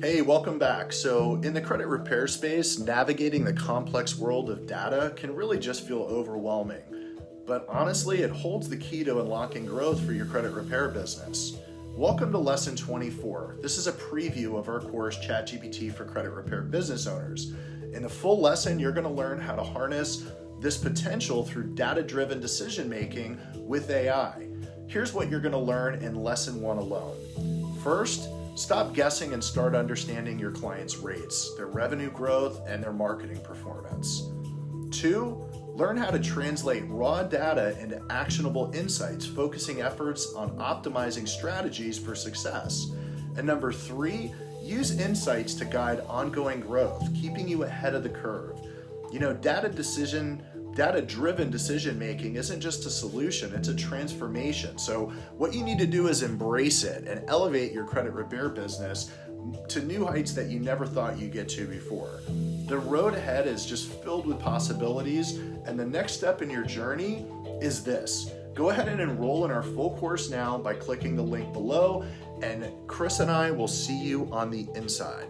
Hey, welcome back. So in the credit repair space, navigating the complex world of data can really just feel overwhelming. But honestly, it holds the key to unlocking growth for your credit repair business. Welcome to Lesson 24. This is a preview of our course, ChatGPT for Credit Repair Business Owners. In the full lesson, you're going to learn how to harness this potential through data-driven decision-making with AI. Here's what you're going to learn in Lesson 1 alone. First, stop guessing and start understanding your clients' rates, their revenue growth, and their marketing performance. 2, learn how to translate raw data into actionable insights, focusing efforts on optimizing strategies for success. And number 3, use insights to guide ongoing growth, keeping you ahead of the curve. Data-driven decision making isn't just a solution, it's a transformation. So what you need to do is embrace it and elevate your credit repair business to new heights that you never thought you'd get to before. The road ahead is just filled with possibilities, and the next step in your journey is this. Go ahead and enroll in our full course now by clicking the link below, and Chris and I will see you on the inside.